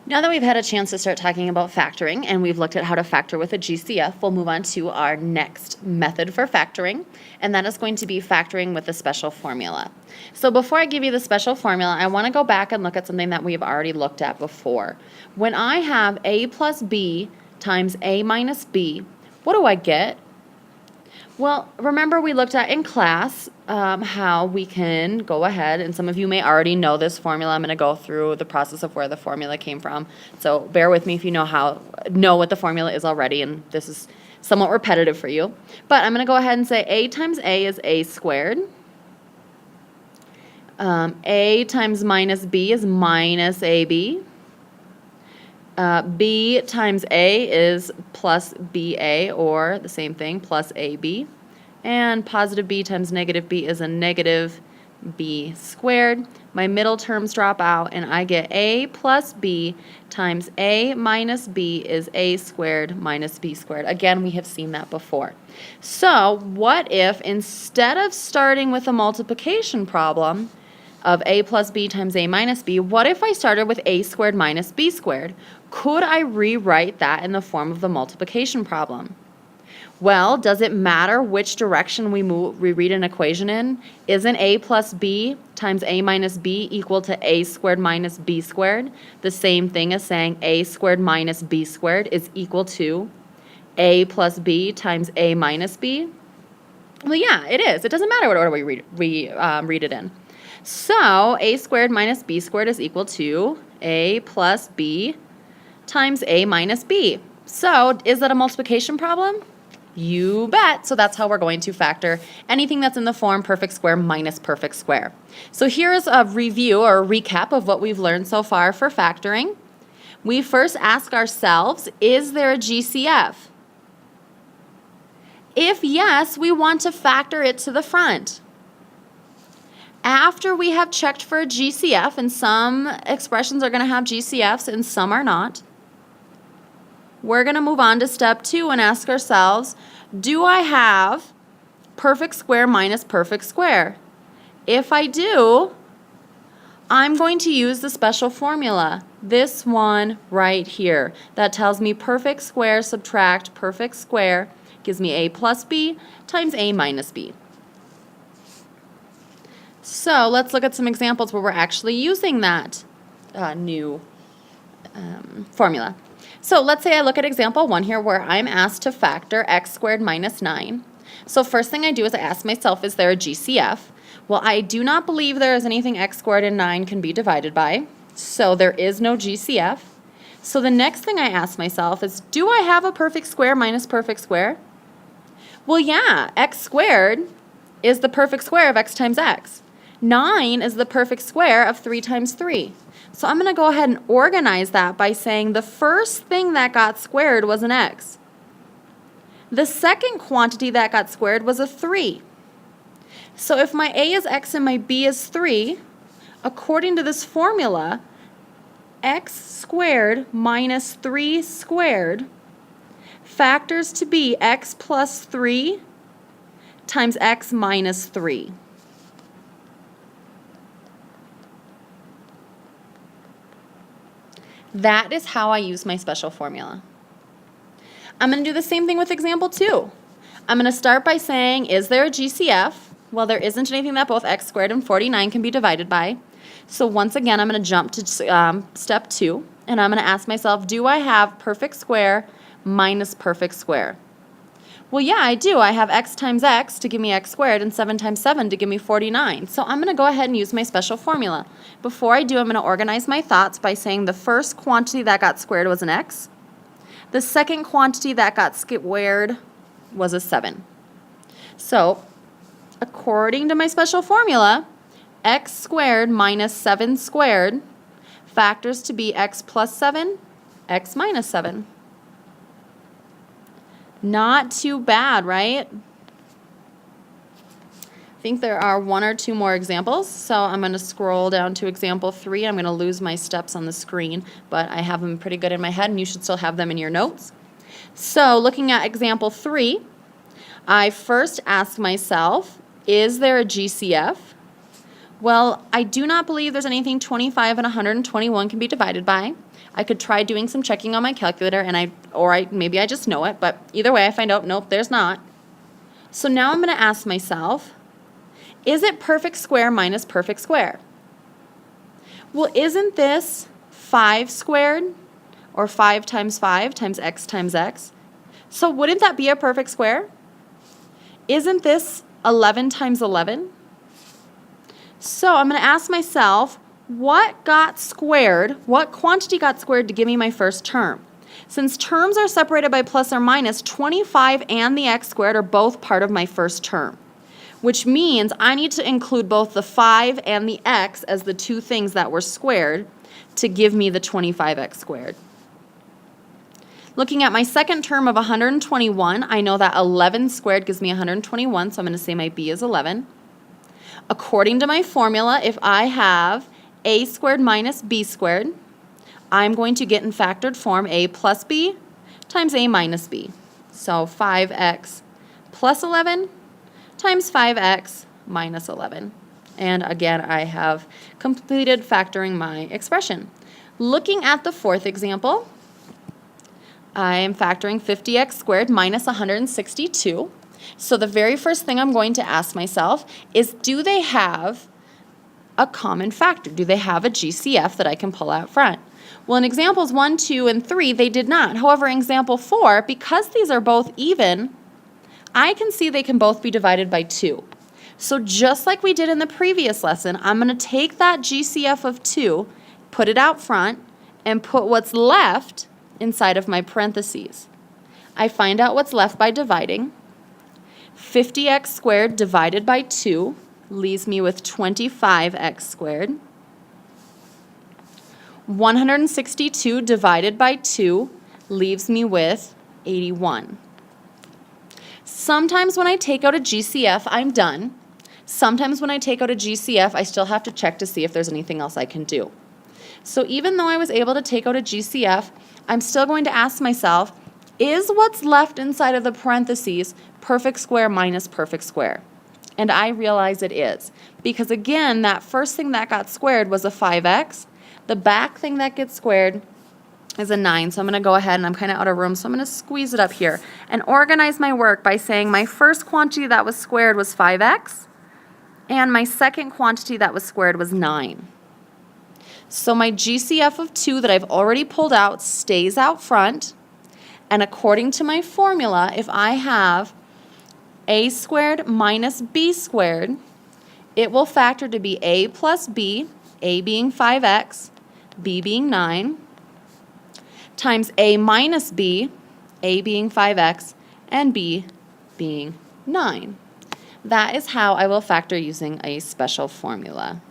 Now that we've had a chance to start talking about factoring and we've looked at how to factor with a GCF, we'll move on to our next method for factoring, and that is going to be factoring with a special formula. So before I give you the special formula, I want to go back and look at something that we've already looked at before. When I have A plus B times A minus B, what do I get? Well, remember we looked at in class how we can go ahead, and some of you may already know this formula. I'm going to go through the process of where the formula came from. So bear with me if you know what the formula is already, and this is somewhat repetitive for you. But I'm going to go ahead and say A times A is A squared. A times minus B is minus AB. B times A is plus BA, or the same thing, plus AB. And positive B times negative B is a negative B squared. My middle terms drop out, and I get A plus B times A minus B is A squared minus B squared. Again, we have seen that before. So what if instead of starting with a multiplication problem of A plus B times A minus B, what if I started with A squared minus B squared? Could I rewrite that in the form of the multiplication problem? Well, does it matter which direction we read an equation in? Isn't A plus B times A minus B equal to A squared minus B squared? The same thing as saying A squared minus B squared is equal to A plus B times A minus B? Well, yeah, it is. It doesn't matter what order we read it in. So A squared minus B squared is equal to A plus B times A minus B. So is that a multiplication problem? You bet. So that's how we're going to factor anything that's in the form perfect square minus perfect square. So here's a review or a recap of what we've learned so far for factoring. We first ask ourselves, is there a GCF? If yes, we want to factor it to the front. After we have checked for a GCF, and some expressions are going to have GCFs and some are not, we're going to move on to step 2 and ask ourselves, do I have perfect square minus perfect square? If I do, I'm going to use the special formula, this one right here, that tells me perfect square subtract perfect square gives me A plus B times A minus B. So let's look at some examples where we're actually using that new formula. So let's say I look at example 1 here where I'm asked to factor x squared minus 9. So first thing I do is I ask myself, is there a GCF? Well, I do not believe there is anything x squared and 9 can be divided by, so there is no GCF. So the next thing I ask myself is, do I have a perfect square minus perfect square? Well, yeah, x squared is the perfect square of x times x. 9 is the perfect square of 3 times 3. So I'm going to go ahead and organize that by saying the first thing that got squared was an x. The second quantity that got squared was a 3. So if my A is x and my B is 3, according to this formula, x squared minus 3 squared factors to be x plus 3 times x minus 3. That is how I use my special formula. I'm going to do the same thing with example 2. I'm going to start by saying, is there a GCF? Well, there isn't anything that both x squared and 49 can be divided by. So once again, I'm going to jump to step 2, and I'm going to ask myself, do I have perfect square minus perfect square? Well, yeah, I do. I have x times x to give me x squared and 7 times 7 to give me 49. So I'm going to go ahead and use my special formula. Before I do, I'm going to organize my thoughts by saying the first quantity that got squared was an x. The second quantity that got squared was a 7. So according to my special formula, x squared minus 7 squared factors to be x plus 7, x minus 7. Not too bad, right? I think there are 1 or 2 more examples, so I'm going to scroll down to example 3. I'm going to lose my steps on the screen, but I have them pretty good in my head, and you should still have them in your notes. So looking at example 3, I first ask myself, is there a GCF? Well, I do not believe there's anything 25 and 121 can be divided by. I could try doing some checking on my calculator, and maybe I just know it, but either way I find out, nope, there's not. So now I'm going to ask myself, is it perfect square minus perfect square? Well, isn't this 5 squared, or 5 times x times x? So wouldn't that be a perfect square? Isn't this 11 times 11? So I'm going to ask myself, what quantity got squared to give me my first term? Since terms are separated by plus or minus, 25 and the x squared are both part of my first term, which means I need to include both the 5 and the x as the two things that were squared to give me the 25x squared. Looking at my second term of 121, I know that 11 squared gives me 121, so I'm going to say my b is 11. According to my formula, if I have a squared minus b squared, I'm going to get in factored form a plus b times a minus b. So 5x plus 11 times 5x minus 11. And again, I have completed factoring my expression. Looking at the fourth example, I am factoring 50x squared minus 162. So the very first thing I'm going to ask myself is, do they have a common factor? Do they have a GCF that I can pull out front? Well, in examples 1, 2, and 3, they did not. However, in example 4, because these are both even, I can see they can both be divided by 2. So just like we did in the previous lesson, I'm going to take that GCF of 2, put it out front, and put what's left inside of my parentheses. I find out what's left by dividing. 50x squared divided by 2 leaves me with 25x squared. 162 divided by 2 leaves me with 81. Sometimes when I take out a GCF, I'm done. Sometimes when I take out a GCF, I still have to check to see if there's anything else I can do. So even though I was able to take out a GCF, I'm still going to ask myself, is what's left inside of the parentheses perfect square minus perfect square? And I realize it is. Because again, that first thing that got squared was a 5x. The back thing that gets squared is a 9. So I'm going to go ahead, and I'm kind of out of room, so I'm going to squeeze it up here and organize my work by saying my first quantity that was squared was 5x, and my second quantity that was squared was 9. So my GCF of 2 that I've already pulled out stays out front. And according to my formula, if I have a squared minus b squared, it will factor to be a plus b, a being 5x, b being 9, times a minus b, a being 5x, and b being 9. That is how I will factor using a special formula.